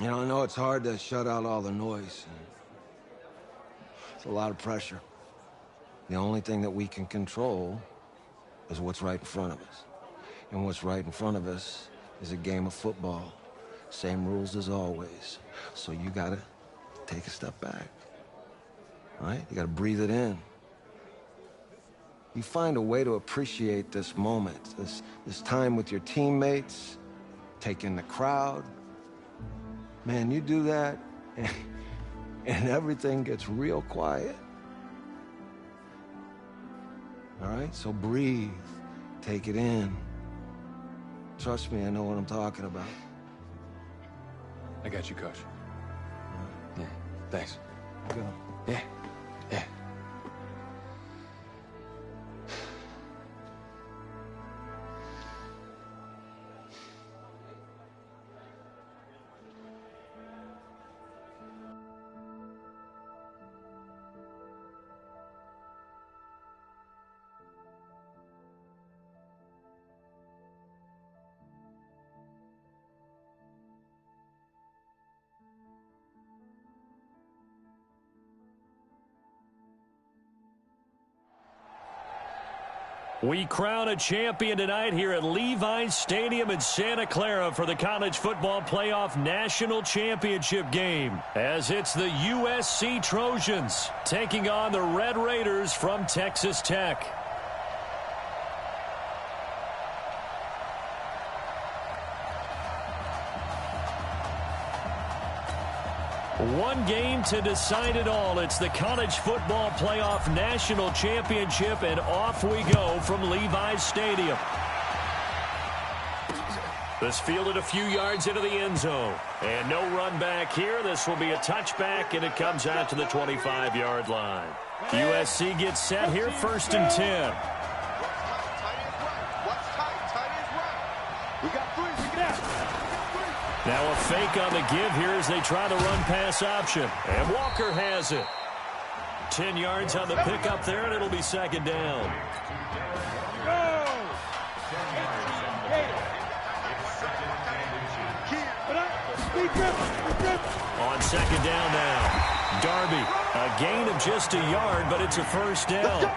You know, I know it's hard to shut out all the noise. It's a lot of pressure. The only thing that we can control is what's right in front of us. And what's right in front of us is a game of football. Same rules as always. So you gotta take a step back. All right? You gotta breathe it in. You find a way to appreciate this moment, this time with your teammates, take in the crowd. Man, you do that, and everything gets real quiet. All right? So breathe. Take it in. Trust me, I know what I'm talking about. I got you, Coach. Yeah, thanks. Go. Yeah, yeah. We crown a champion tonight here at Levi's Stadium in Santa Clara for the College Football Playoff National Championship game, as it's the USC Trojans taking on the Red Raiders from Texas Tech. One game to decide it all. It's the College Football Playoff National Championship, and off we go from Levi's Stadium. This fielded a few yards into the end zone. And no run back here. This will be a touchback, and it comes out to the 25-yard line. USC gets set here, 1st and 10. Now a fake on the give here as they try the run-pass option. And Walker has it. 10 yards on the pickup there, and it'll be 2nd down. On 2nd down now. Darby, a gain of just a yard, but it's a 1st down.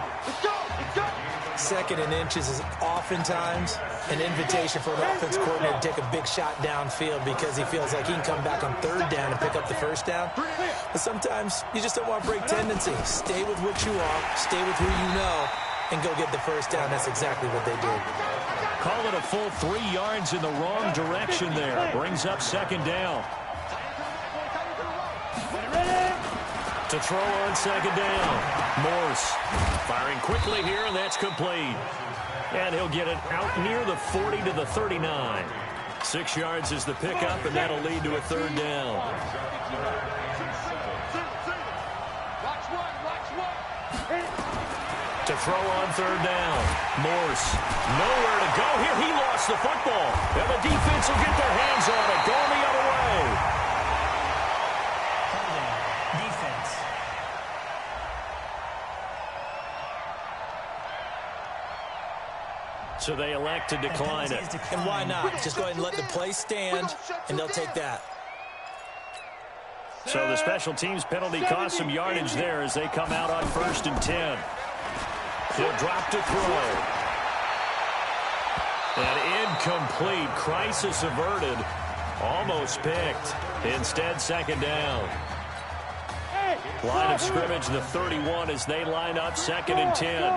2nd and inches is oftentimes an invitation for an offense coordinator to take a big shot downfield because he feels like he can come back on 3rd down and pick up the 1st down. But sometimes you just don't want to break tendency. Stay with what you are, stay with who you know, and go get the 1st down. That's exactly what they did. Call it a full 3 yards in the wrong direction there. Brings up 2nd down. To throw on 2nd down. Morse firing quickly here, and that's complete. And he'll get it out near the 40 to the 39. 6 yards is the pickup, and that'll lead to a 3rd down. To throw on 3rd down. Morse, nowhere to go here. He lost the football. And the defense will get their hands on it. Going the other way. So they elect to decline it. And why not? Just go ahead and let the play stand, and they'll take that. So the special teams penalty cost some yardage there as they come out on 1st and 10. He'll drop to throw. And incomplete. Crisis averted. Almost picked. Instead, 2nd down. Line of scrimmage, the 31, as they line up 2nd and 10.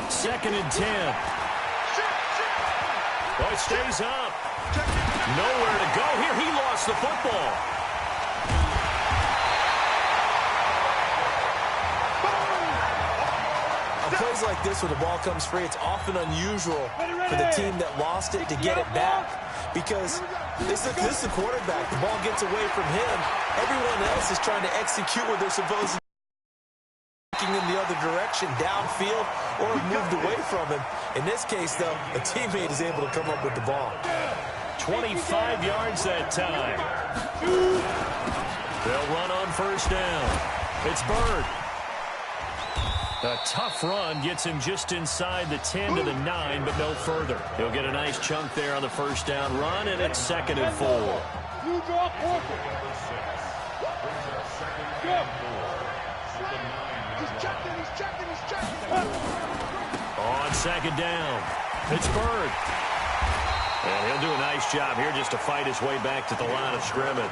2nd and 10. Well, it stays up. Nowhere to go here. He lost the football. On plays like this where the ball comes free, it's often unusual for the team that lost it to get it back. Because this is the quarterback. The ball gets away from him. Everyone else is trying to execute what they're supposed to in the other direction, downfield, or moved away from him. In this case, though, a teammate is able to come up with the ball. 25 yards that time. They'll run on 1st down. It's Bird. A tough run gets him just inside the 10 to the 9, but no further. He'll get a nice chunk there on the first down run, and it's 2nd and 4. On 2nd down, Pittsburgh. And he'll do a nice job here just to fight his way back to the line of scrimmage.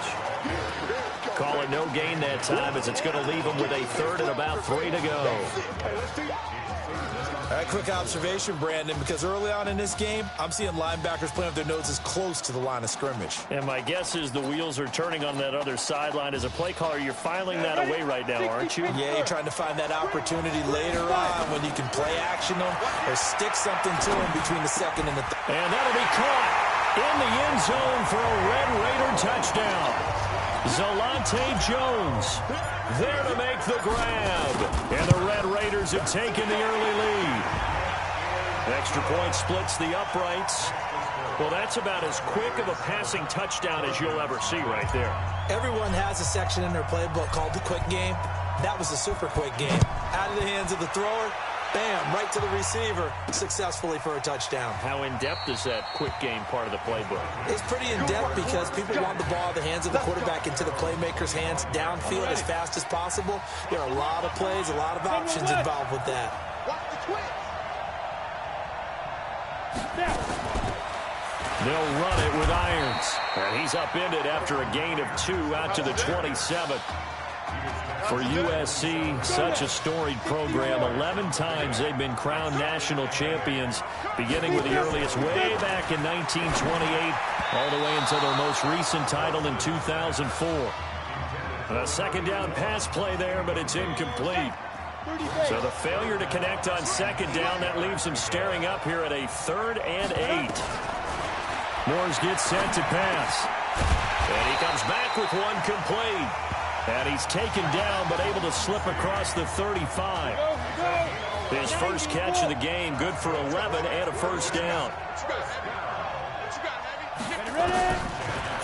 Call it no gain that time as it's going to leave him with a 3rd and about 3 to go. All right, quick observation, Brandon, because early on in this game, I'm seeing linebackers playing with their noses close to the line of scrimmage. And my guess is the wheels are turning on that other sideline. As a play caller, you're filing that away right now, aren't you? Yeah, you're trying to find that opportunity later on when you can play action them or stick something to them between the 2nd and the 3rd. And that'll be caught in the end zone for a Red Raider touchdown. Zalante Jones there to make the grab. And the Red Raiders have taken the early lead. Extra point splits the uprights. Well, that's about as quick of a passing touchdown as you'll ever see right there. Everyone has a section in their playbook called the quick game. That was a super quick game. Out of the hands of the thrower, bam, right to the receiver, successfully for a touchdown. How in-depth is that quick game part of the playbook? It's pretty in-depth because people want the ball out of the hands of the quarterback into the playmaker's hands downfield as fast as possible. There are a lot of plays, a lot of options involved with that. They'll run it with Irons. And he's upended after a gain of 2 out to the 27. For USC, such a storied program. 11 times they've been crowned national champions, beginning with the earliest way back in 1928, all the way until their most recent title in 2004. A 2nd down pass play there, but it's incomplete. So the failure to connect on 2nd down, that leaves him staring up here at a 3rd and 8. Moores gets set to pass. And he comes back with one complete. And he's taken down, but able to slip across the 35. His first catch of the game, good for 11 and a first down.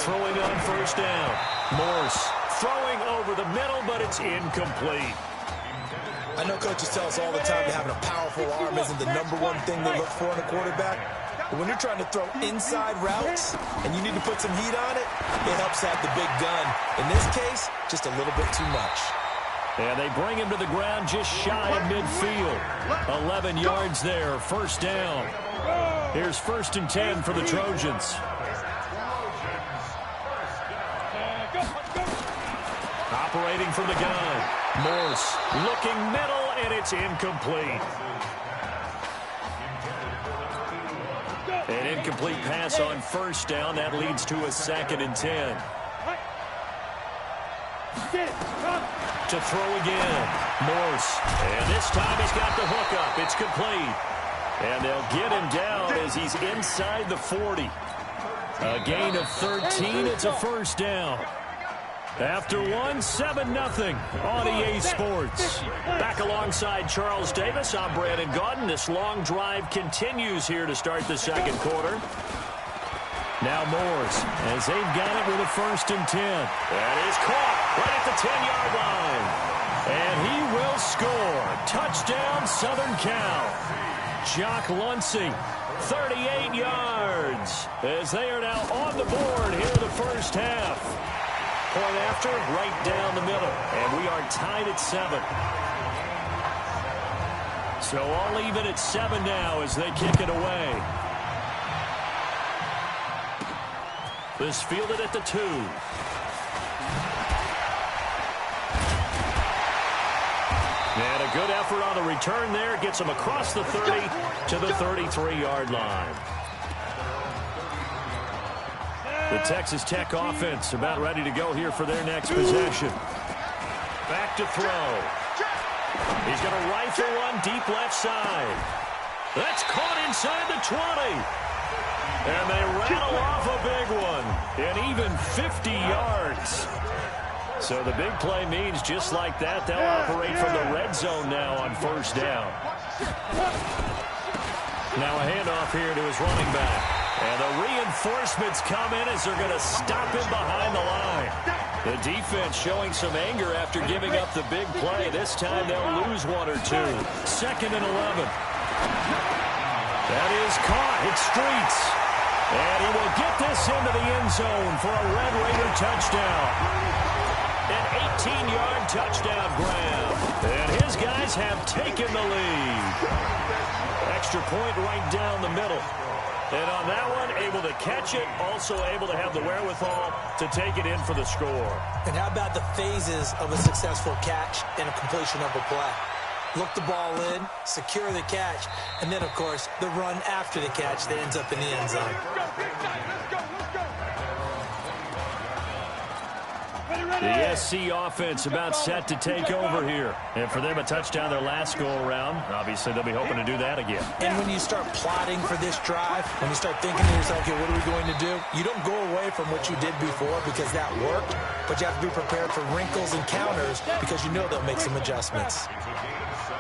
Throwing on first down. Morse throwing over the middle, but it's incomplete. I know coaches tell us all the time that having a powerful arm isn't the #1 thing they look for in a quarterback. But when you're trying to throw inside routes and you need to put some heat on it, it helps have the big gun. In this case, just a little bit too much. And they bring him to the ground just shy of midfield. 11 yards there, first down. Here's 1st and 10 for the Trojans. Operating from the gun. Morse looking middle, and it's incomplete. An incomplete pass on first down. That leads to a 2nd and 10. To throw again. Morse. And this time he's got the hook up. It's complete. And they'll get him down as he's inside the 40. A gain of 13. It's a first down. After 7-0 on EA Sports. Back alongside Charles Davis, I'm Brandon Gaudin. This long drive continues here to start the 2nd quarter. Now Morse, as they've got it with a 1st and 10. That is caught right at the 10-yard line. And he will score. Touchdown, Southern Cal. Jock Luncey, 38 yards. As they are now on the board here in the first half. Point after, right down the middle. And we are tied at 7. So all even at 7 now as they kick it away. This fielded at the 2. And a good effort on the return there. Gets him across the 30 to the 33-yard line. The Texas Tech offense about ready to go here for their next possession. Back to throw. He's going to rifle one deep left side. That's caught inside the 20. And they rattle off a big one. And even 50 yards. So the big play means just like that, they'll operate from the red zone now on first down. Now a handoff here to his running back. And the reinforcements come in as they're going to stop him behind the line. The defense showing some anger after giving up the big play. This time they'll lose one or two. 2nd and 11. That is caught. It's Streets. And he will get this into the end zone for a Red Raider touchdown. An 18-yard touchdown grab. And his guys have taken the lead. Extra point right down the middle. And on that one, able to catch it, also able to have the wherewithal to take it in for the score. And how about the phases of a successful catch and a completion of a play? Look the ball in, secure the catch, and then, of course, the run after the catch that ends up in the end zone. The SC offense about set to take over here. And for them, a touchdown their last go-around. Obviously, they'll be hoping to do that again. And when you start plotting for this drive, when you start thinking to yourself, okay, what are we going to do? You don't go away from what you did before because that worked, but you have to be prepared for wrinkles and counters because you know they'll make some adjustments.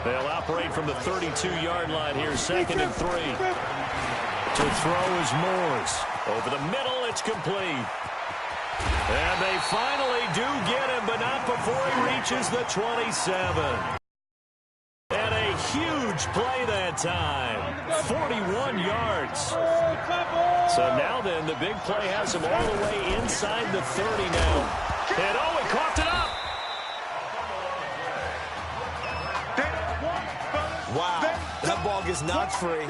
They'll operate from the 32-yard line here, 2nd and 3. To throw is Moores. Over the middle, it's complete. And they finally do get him, but not before he reaches the 27. And a huge play that time. 41 yards. So now then, the big play has him all the way inside the 30 now. And oh, he coughed it up. Wow, that ball gets knocked free,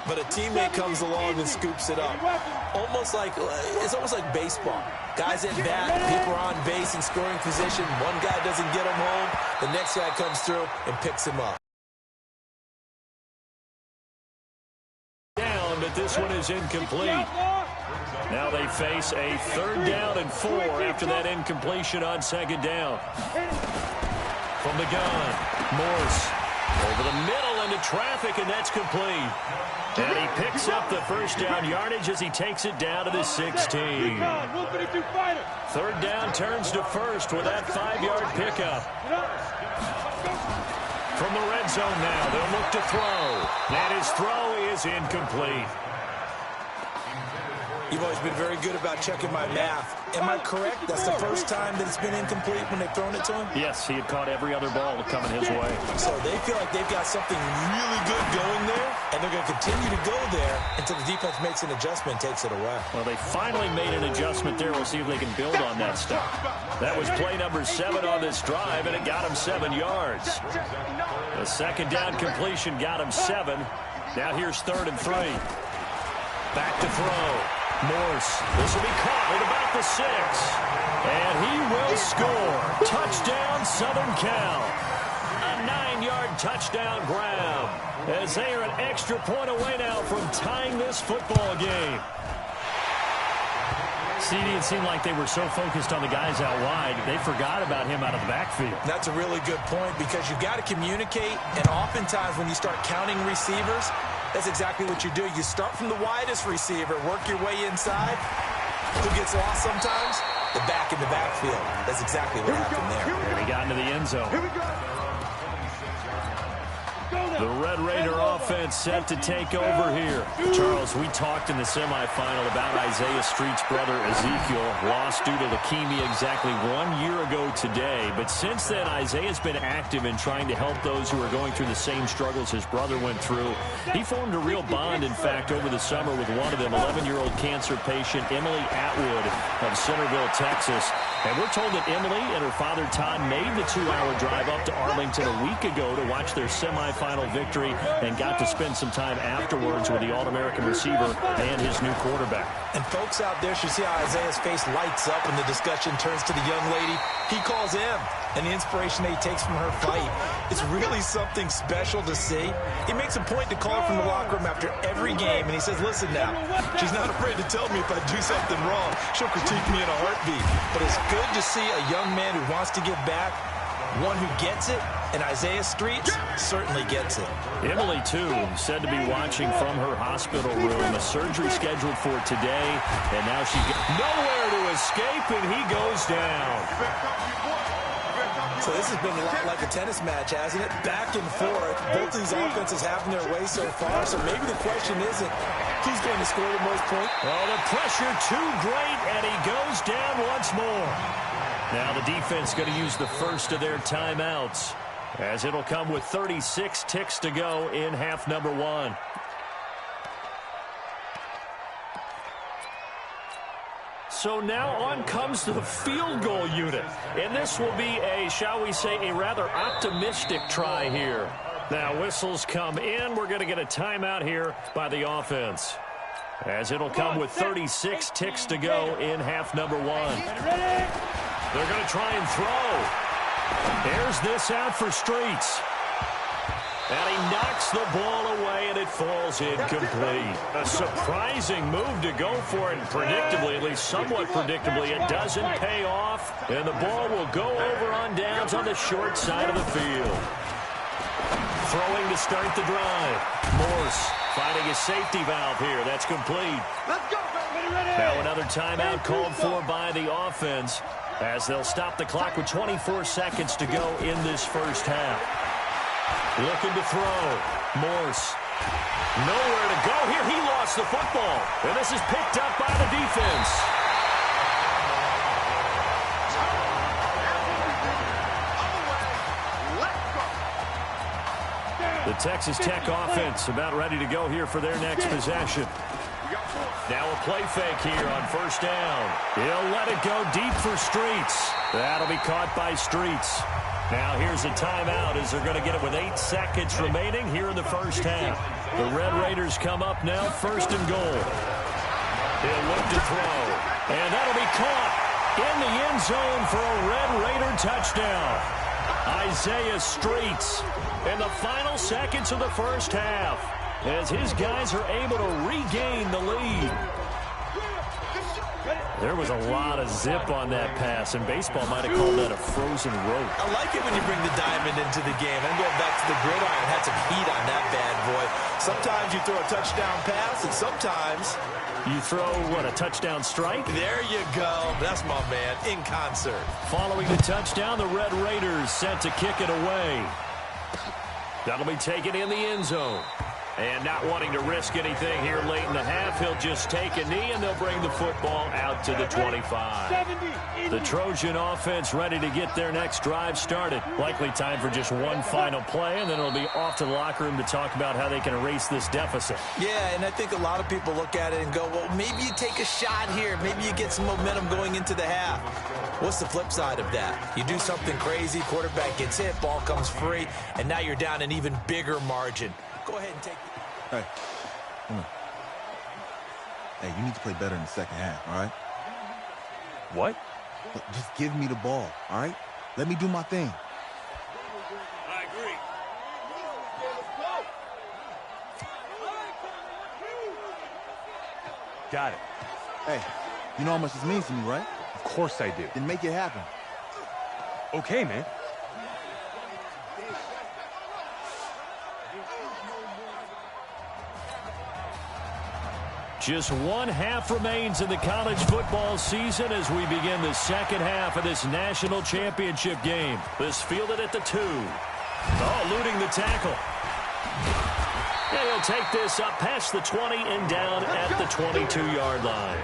but a teammate comes along and scoops it up. It's almost like baseball. Guys at bat, people are on base in scoring position. One guy doesn't get him home. The next guy comes through and picks him up. Down, but this one is incomplete. Now they face a 3rd down and 4 after that incompletion on 2nd down. From the gun, Morse. Over the middle into traffic, and that's complete. And he picks up the 1st down yardage as he takes it down to the 16. 3rd down turns to 1st with that 5-yard pickup. From the red zone now, they'll look to throw. And his throw is incomplete. You've always been very good about checking my math. Am I correct? That's the first time that it's been incomplete when they've thrown it to him? Yes, he had caught every other ball coming his way. So they feel like they've got something really good going there, and they're going to continue to go there until the defense makes an adjustment and takes it away. Well, they finally made an adjustment there. We'll see if they can build on that stuff. That was play number 7 on this drive, and it got him 7 yards. The 2nd down completion got him 7. Now here's 3rd and 3. Back to throw. Morse, this will be caught at about the 6. And he will score. Touchdown, Southern Cal. A 9-yard touchdown grab. As they are an extra point away now from tying this football game. CD, it seemed like they were so focused on the guys out wide, they forgot about him out of the backfield. That's a really good point because you've got to communicate, and oftentimes when you start counting receivers, that's exactly what you do. You start from the widest receiver, work your way inside. Who gets lost sometimes? The back in the backfield. That's exactly what happened there. And he got into the end zone. Here we go. The Red Raider offense set to take over here. Charles, we talked in the semifinal about Isaiah Street's brother Ezekiel, lost due to leukemia exactly 1 year ago today. But since then, Isaiah's been active in trying to help those who are going through the same struggles his brother went through. He formed a real bond, in fact, over the summer with one of them, 11-year-old cancer patient Emily Atwood of Centerville, Texas. And we're told that Emily and her father Todd made the 2-hour drive up to Arlington a week ago to watch their semifinal victory and got to spend some time afterwards with the All-American receiver and his new quarterback. And folks out there should see how Isaiah's face lights up when the discussion turns to the young lady. He calls him, and the inspiration that he takes from her fight is really something special to see. He makes a point to call her from the locker room after every game, and he says, listen now, she's not afraid to tell me if I do something wrong. She'll critique me in a heartbeat. But it's good to see a young man who wants to give back, one who gets it, and Isaiah Streets certainly gets it. Emily, too, said to be watching from her hospital room. A surgery scheduled for today, and now she's nowhere to escape, and he goes down. So this has been a lot like a tennis match, hasn't it? Back and forth. Both these offenses having their way so far, so maybe the question isn't who's going to score the most points. Well, the pressure too great, and he goes down once more. Now the defense going to use the first of their timeouts, as it'll come with 36 ticks to go in half number 1. So now on comes the field goal unit. And this will be a, shall we say, a rather optimistic try here. Now whistles come in. We're going to get a timeout here by the offense, as it'll come with 36 ticks to go in half number 1. They're going to try and throw. There's this out for Streets. And he knocks the ball away, and it falls incomplete. A surprising move to go for it, and predictably, at least somewhat predictably, it doesn't pay off. And the ball will go over on downs on the short side of the field. Throwing to start the drive. Morse finding his safety valve here. That's complete. Let's go. Now another timeout called for by the offense, as they'll stop the clock with 24 seconds to go in this first half. Looking to throw. Morse. Nowhere to go here. He lost the football. And this is picked up by the defense. The Texas Tech offense about ready to go here for their next possession. Now a play fake here on first down. He'll let it go deep for Streets. That'll be caught by Streets. Now here's a timeout, as they're going to get it with 8 seconds remaining here in the first half. The Red Raiders come up now, first and goal. He'll look to throw, and that'll be caught in the end zone for a Red Raider touchdown. Isaiah Streets in the final seconds of the first half, as his guys are able to regain the lead. There was a lot of zip on that pass, and baseball might have called that a frozen rope. I like it when you bring the diamond into the game. I'm going back to the gridiron. Had some heat on that bad boy. Sometimes you throw a touchdown pass, and sometimes you throw, what, a touchdown strike? There you go. That's my man, in concert. Following the touchdown, the Red Raiders set to kick it away. That'll be taken in the end zone. And not wanting to risk anything here late in the half, he'll just take a knee, and they'll bring the football out to the 25. The Trojan offense ready to get their next drive started. Likely time for just one final play, and then it'll be off to the locker room to talk about how they can erase this deficit. Yeah, and I think a lot of people look at it and go, well, maybe you take a shot here. Maybe you get some momentum going into the half. What's the flip side of that? You do something crazy, quarterback gets hit, ball comes free, and now you're down an even bigger margin. Go ahead and take it. Hey, come on. Hey, you need to play better in the second half, all right? What? Look, just give me the ball, all right? Let me do my thing. I agree. Got it. Hey, you know how much this means to me, right? Of course I do. Then make it happen. Okay, man. Just one half remains in the college football season as we begin the second half of this national championship game. This fielded at the 2. Oh, eluding the tackle. And he'll take this up past the 20 and down at the 22-yard line.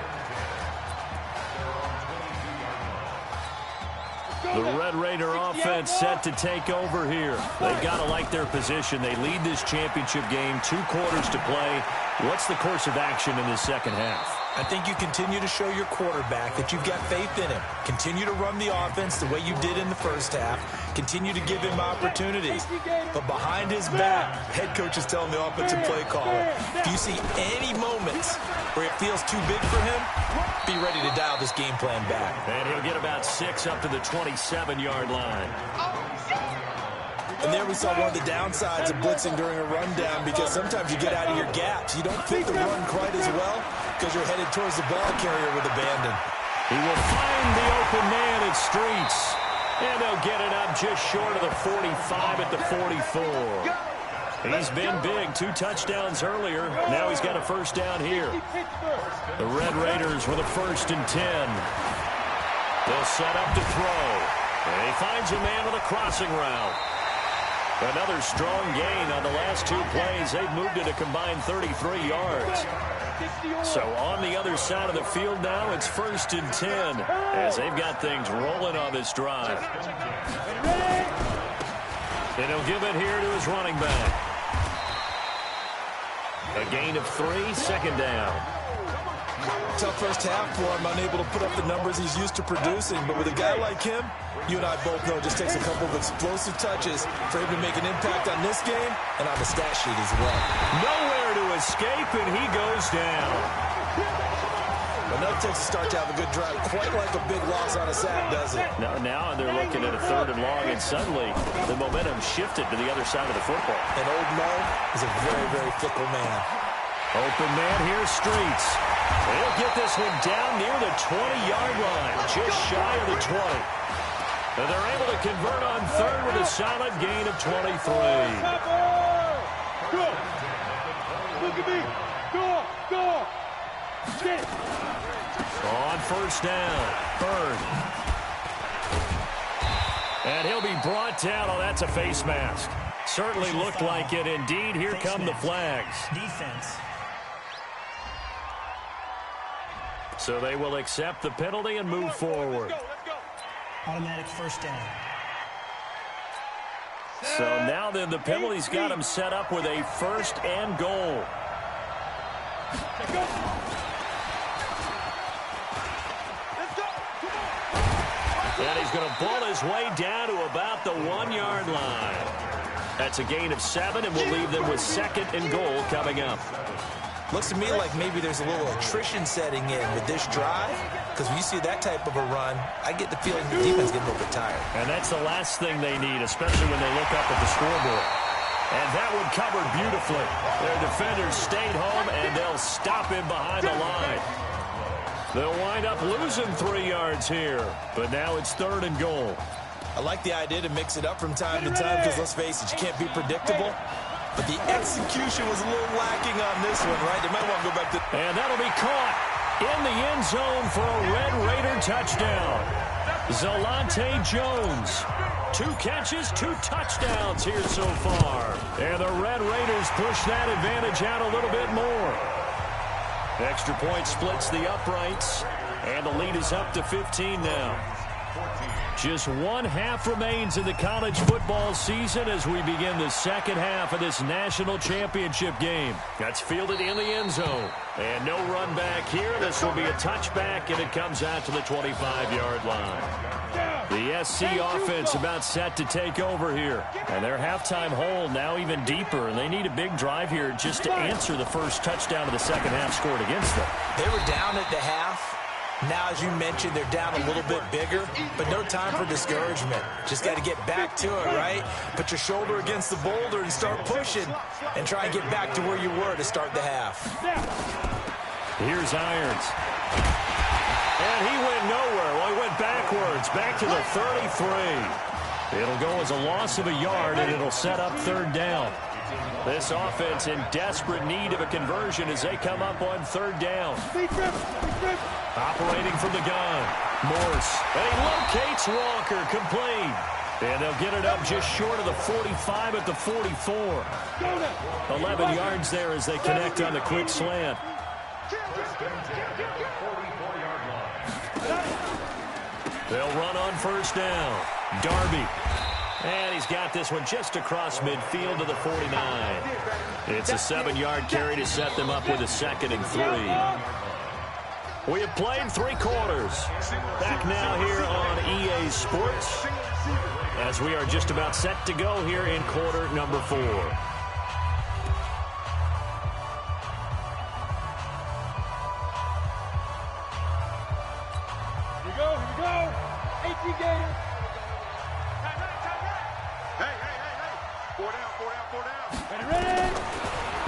The Red Raider offense set to take over here. They've got to like their position. They lead this championship game, 2 quarters to play. What's the course of action in this second half? I think you continue to show your quarterback that you've got faith in him. Continue to run the offense the way you did in the first half. Continue to give him opportunities. But behind his back, head coach is telling the offensive play caller, if you see any moments where it feels too big for him, be ready to dial this game plan back. And he'll get about 6 up to the 27-yard line. And there we saw one of the downsides of blitzing during a rundown, because sometimes you get out of your gaps. You don't fit the run quite as well because you're headed towards the ball carrier with abandon. He will find the open man at Streets. And they'll get it up just short of the 45 at the 44. He's been big, 2 touchdowns earlier. Now he's got a first down here. The Red Raiders with a 1st and 10. They'll set up to throw. And he finds a man with a crossing route. Another strong gain on the last 2 plays. They've moved it a combined 33 yards. So on the other side of the field now, it's 1st and 10 as they've got things rolling on this drive. And he'll give it here to his running back. A gain of 3, 2nd down. Tough first half for him, unable to put up the numbers he's used to producing. But with a guy like him, you and I both know it just takes a couple of explosive touches for him to make an impact on this game and on the stat sheet as well. Nowhere to escape, and he goes down. But that takes a start to have a good drive, quite like a big loss on a sack, does it? Now they're looking at a 3rd and long, and suddenly the momentum shifted to the other side of the football. And old Mo is a very, very fickle man. Open man here, Streets. They'll get this one down near the 20-yard line, just shy of the 20. And they're able to convert on 3rd with a solid gain of 23. Go! Look at me! Go! Get! On 1st down, Bird. And he'll be brought down. Oh, that's a face mask. Certainly looked like it. Indeed, here come the flags. Defense. So they will accept the penalty and move forward. Let's go! Automatic 1st down. So now then the penalty's got him set up with a 1st and goal. Let's go! And he's going to ball his way down to about the 1-yard line. That's a gain of 7, and we'll leave them with 2nd and goal coming up. Looks to me like maybe there's a little attrition setting in with this drive, because when you see that type of a run, I get the feeling the defense getting a little bit tired. And that's the last thing they need, especially when they look up at the scoreboard. And that one covered beautifully. Their defenders stayed home, and they'll stop him behind the line. They'll wind up losing 3 yards here, but now it's 3rd and goal. I like the idea to mix it up from time to time, because let's face it, you can't be predictable. But the execution was a little lacking on this one, right? They might want to go back to... And that'll be caught in the end zone for a Red Raider touchdown. Zalante Jones. 2 catches, 2 touchdowns here so far. And the Red Raiders push that advantage out a little bit more. Extra point splits the uprights, and the lead is up to 15 now. Just 1 half remains in the college football season as we begin the 2nd half of this national championship game. That's fielded in the end zone. And no run back here. This will be a touchback, and it comes out to the 25-yard line. The SC offense about set to take over here. And their halftime hole now even deeper, and they need a big drive here just to answer the first touchdown of the 2nd half scored against them. They were down at the half. Now, as you mentioned, they're down a little bit bigger, but no time for discouragement. Just got to get back to it, right? Put your shoulder against the boulder and start pushing and try and get back to where you were to start the half. Here's Irons. And he went nowhere. Well, he went backwards, back to the 33. It'll go as a loss of a yard, and it'll set up 3rd down. This offense in desperate need of a conversion as they come up on 3rd down. Operating from the gun, Morse. And he locates Walker, complete. And they'll get it up just short of the 45 at the 44. 11 yards there as they connect on the quick slant. They'll run on 1st down. Darby. And he's got this one just across midfield to the 49. It's a 7-yard carry to set them up with a 2nd and 3. We have played 3 quarters. Back now here on EA Sports as we are just about set to go here in quarter number 4. Here we go. 18 Gators. Hey. 4 down. Ready?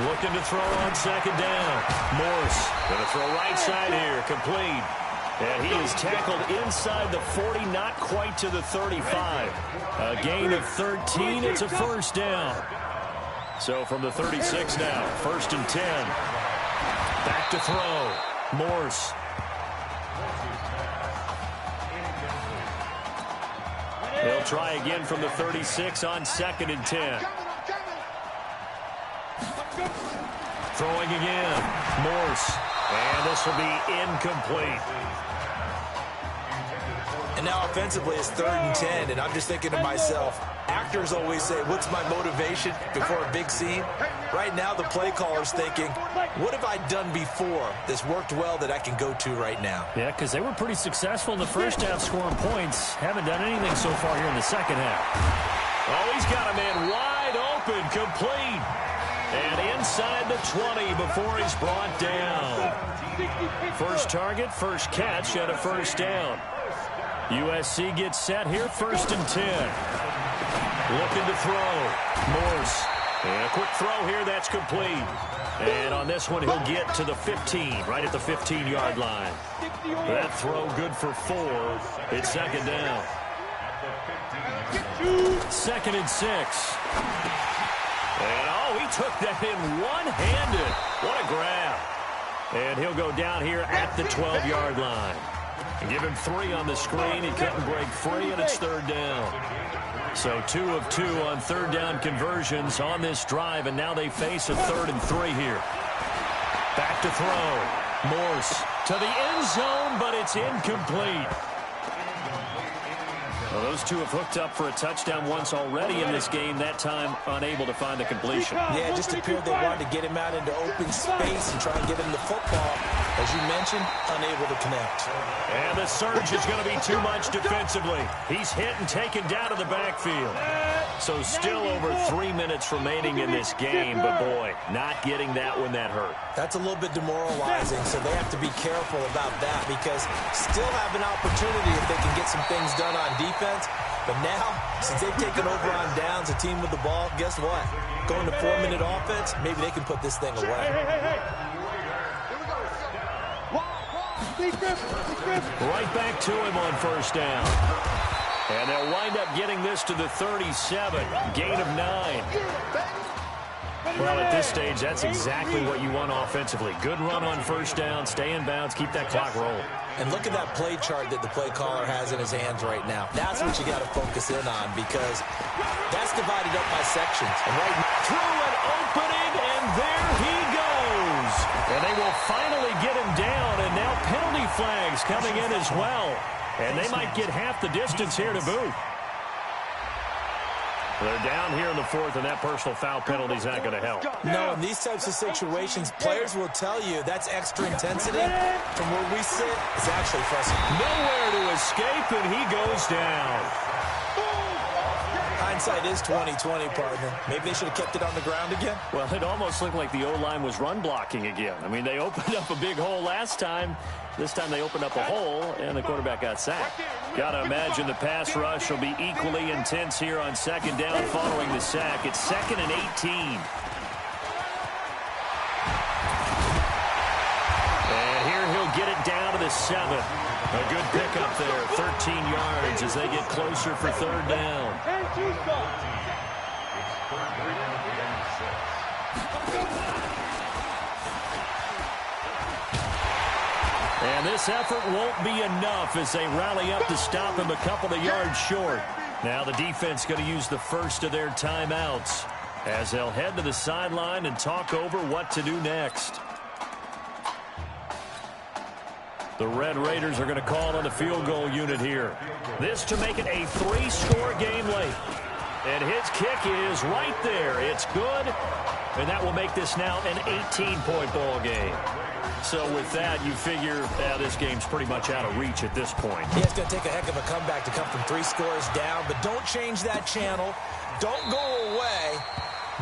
Looking to throw on 2nd down. Morse going to throw right side here, complete. And he is tackled inside the 40, not quite to the 35. A gain of 13, it's a 1st down. So from the 36 now, 1st and 10. Back to throw. Morse. They'll try again from the 36 on 2nd and 10. Throwing again. Morse. And this will be incomplete. And now offensively it's 3rd and 10, and I'm just thinking to myself, actors always say, what's my motivation before a big scene? Right now the play caller's thinking, what have I done before that's worked well that I can go to right now? Yeah, because they were pretty successful in the first half scoring points. Haven't done anything so far here in the second half. Oh, he's got a man wide open, complete. And inside the 20 before he's brought down. First target, first catch, and a first down. USC gets set here, 1st and 10. Looking to throw. Morse. And a quick throw here, that's complete. And on this one, he'll get to the 15, right at the 15-yard line. That throw good for 4. It's 2nd down. 2nd and 6. And, oh, he took that in one-handed. What a grab. And he'll go down here at the 12-yard line. Give him 3 on the screen. He couldn't break free, and it's 3rd down. So 2 of 2 on 3rd down conversions on this drive, and now they face a 3rd and 3 here. Back to throw. Morse to the end zone, but it's incomplete. Well, those two have hooked up for a touchdown once already in this game, that time unable to find the completion. Yeah, it just appeared they wanted to get him out into open space and try and get him the football. As you mentioned, unable to connect. And the surge is going to be too much defensively. He's hit and taken down to the backfield. So still over 3 minutes remaining in this game, but boy, not getting that when that hurt. That's a little bit demoralizing, so they have to be careful about that because still have an opportunity if they can get some things done on defense. But now, since they've taken over on downs, a team with the ball, guess what? Going to 4-minute offense, maybe they can put this thing away. Right back to him on 1st down. And they'll wind up getting this to the 37. Gain of 9. Well, at this stage, that's exactly what you want offensively. Good run on 1st down, stay in bounds, keep that clock rolling. And look at that play chart that the play caller has in his hands right now. That's what you got to focus in on because that's divided up by sections. And right through an opening, and there he goes. And they will finally get him down, and now penalty flags coming in as well. And they might get half the distance here to boot. They're down here in the 4th, and that personal foul penalty is not going to help. No, in these types of situations, players will tell you that's extra intensity. From where we sit, it's actually frustrating. Nowhere to escape, and he goes down. Hindsight is 20/20, partner. Maybe they should have kept it on the ground again. Well, it almost looked like the O-line was run blocking again. I mean, they opened up a big hole last time. This time they opened up a hole, and the quarterback got sacked. Got to imagine the pass rush will be equally intense here on 2nd down following the sack. It's 2nd and 18. And here he'll get it down to the 7. A good pickup there, 13 yards as they get closer for 3rd down. And this effort won't be enough as they rally up to stop him a couple of yards short. Now the defense going to use the first of their timeouts as they'll head to the sideline and talk over what to do next. The Red Raiders are going to call on the field goal unit here. This to make it a 3-score game late. And his kick is right there. It's good. And that will make this now an 18-point ball game. So with that, you figure this game's pretty much out of reach at this point. Yeah, it's going to take a heck of a comeback to come from 3 scores down. But don't change that channel. Don't go away.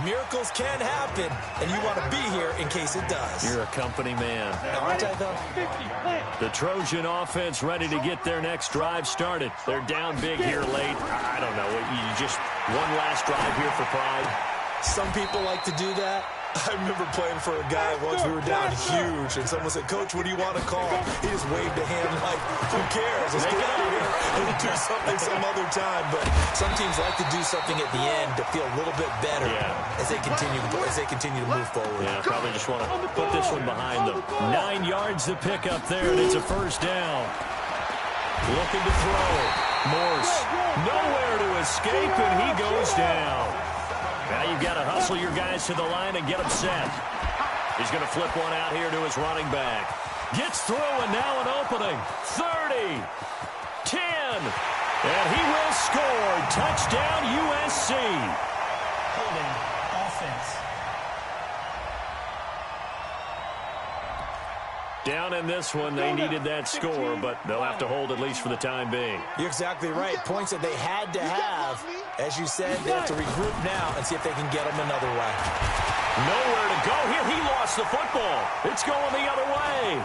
Miracles can happen, and you want to be here in case it does. You're a company man. Aren't I, though? The Trojan offense ready to get their next drive started. They're down big here late. I don't know. You just one last drive here for pride. Some people like to do that. I remember playing for a guy once. We were down huge, and someone said, "Coach, what do you want to call?" He just waved a hand like, "Who cares? Let's get out of here and do something some other time." But some teams like to do something at the end to feel a little bit better as they continue to move forward. Yeah, probably just want to put this one behind them. 9 yards to pick up there, and it's a 1st down. Looking to throw. Morse, nowhere to escape, and he goes down. Now you've got to hustle your guys to the line and get them set. He's going to flip one out here to his running back. Gets through, and now an opening. 30, 10, and he will score. Touchdown, USC. Holding offense. Down in this one, they needed that score, but they'll have to hold at least for the time being. You're exactly right. Points that they had to have. As you said, they have to regroup now and see if they can get them another way. Nowhere to go here. He lost the football. It's going the other way.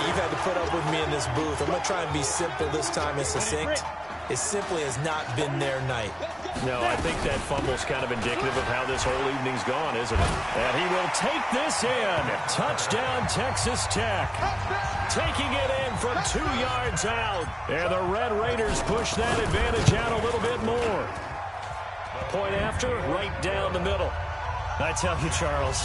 You've had to put up with me in this booth. I'm going to try and be simple this time and succinct. It simply has not been their night. No, I think that fumble's kind of indicative of how this whole evening's gone, isn't it? And he will take this in. Touchdown, Texas Tech. Taking it in from 2 yards out. And the Red Raiders push that advantage out a little bit more. Point after, right down the middle. I tell you, Charles,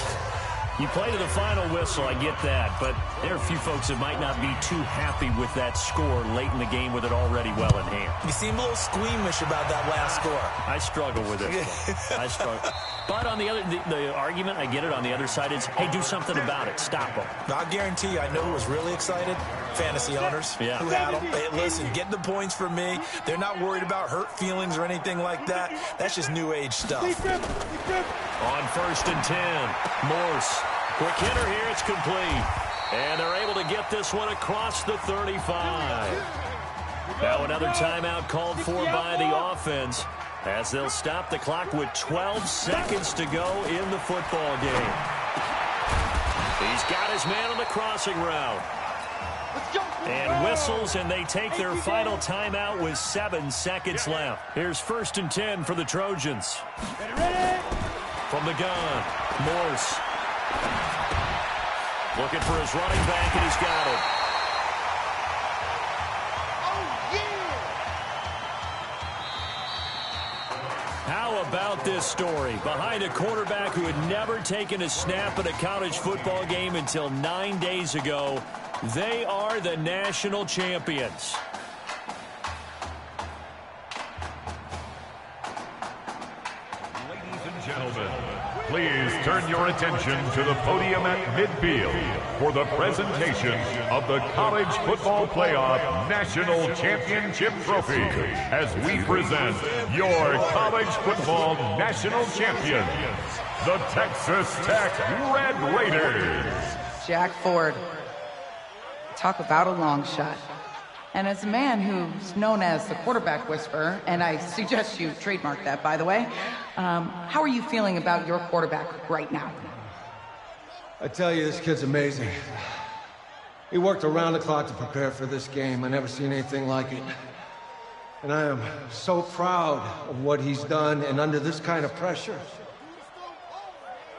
you play to the final whistle, I get that, but there are a few folks that might not be too happy with that score late in the game with it already well in hand. You seem a little squeamish about that last score. I struggle with it. I struggle. But on the other, the argument, I get it, on the other side is, hey, do something about it. Stop them. I guarantee you, I know who was really excited. Fantasy owners who had them. Hey, listen, get the points for me. They're not worried about hurt feelings or anything like that. That's just new age stuff. On 1st and 10, Morse. Quick hitter here, it's complete. And they're able to get this one across the 35. Now another timeout called for by the offense as they'll stop the clock with 12 seconds to go in the football game. He's got his man on the crossing route. And whistles, and they take their final timeout with 7 seconds left. Here's 1st and 10 for the Trojans. From the gun, Morse. Looking for his running back, and he's got it. How about this story? Behind a quarterback who had never taken a snap at a college football game until 9 days ago, they are the national champions. Ladies and gentlemen, please turn your attention to the podium at midfield for the presentation of the College Football Playoff National Championship Trophy as we present your college football national champions, the Texas Tech Red Raiders. Jack Ford. Talk about a long shot. And as a man who's known as the quarterback whisperer, and I suggest you trademark that, by the way, how are you feeling about your quarterback right now? I tell you, this kid's amazing. He worked around the clock to prepare for this game. I never seen anything like it. And I am so proud of what he's done, and under this kind of pressure.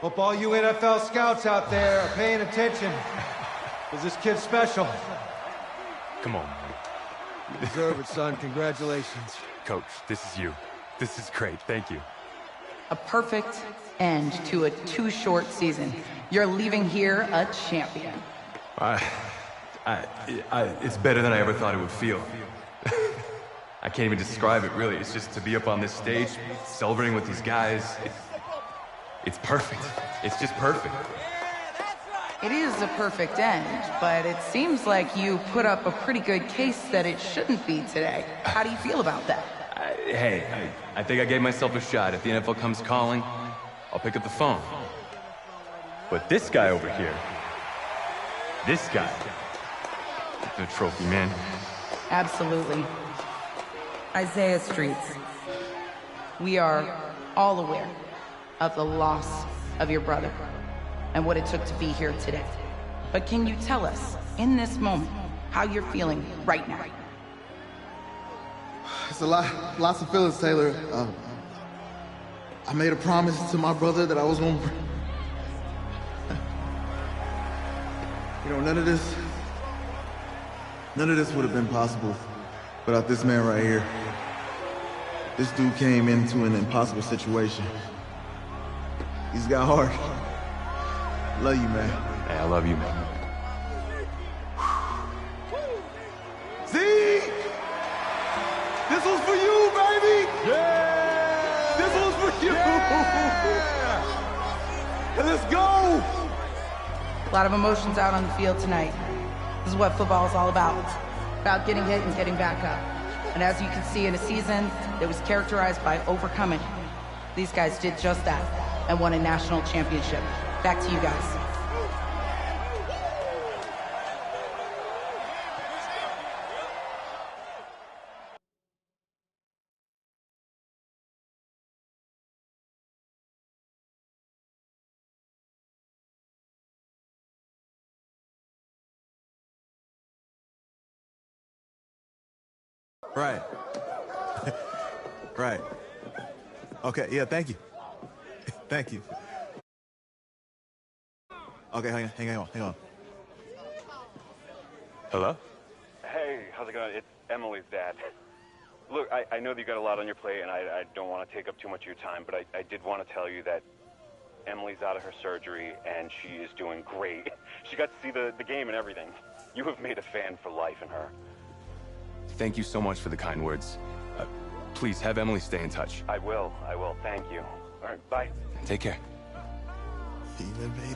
Hope all you NFL scouts out there are paying attention, because this kid's special. Come on, man. You deserve it, son. Congratulations. Coach, this is you. This is great. Thank you. A perfect end to a too short season. You're leaving here a champion. It's better than I ever thought it would feel. I can't even describe it, really. It's just to be up on this stage, celebrating with these guys. It's perfect. It's just perfect. It is a perfect end, but it seems like you put up a pretty good case that it shouldn't be today. How do you feel about that? I think I gave myself a shot. If the NFL comes calling, I'll pick up the phone. But this guy over here, this guy, the trophy, man. Absolutely. Isaiah Streets, we are all aware of the loss of your brother and what it took to be here today. But can you tell us, in this moment, how you're feeling right now? It's lots of feelings, Taylor. I made a promise to my brother that I was going to... You know, none of this would have been possible without this man right here. This dude came into an impossible situation. He's got heart. Love you, man. Hey, I love you, man. A lot of emotions out on the field tonight. This is what football is all about. About getting hit and getting back up. And as you can see, in a season that was characterized by overcoming, these guys did just that and won a national championship. Back to you guys. Right. Right. Okay, yeah, thank you. Thank you. Okay, hang on. Hello? Hey, how's it going? It's Emily's dad. Look, I know that you got a lot on your plate, and I don't want to take up too much of your time, but I did want to tell you that Emily's out of her surgery, and she is doing great. She got to see the game and everything. You have made a fan for life in her. Thank you so much for the kind words. Please, have Emily stay in touch. I will. Thank you. All right, bye. Take care. Feeling, baby?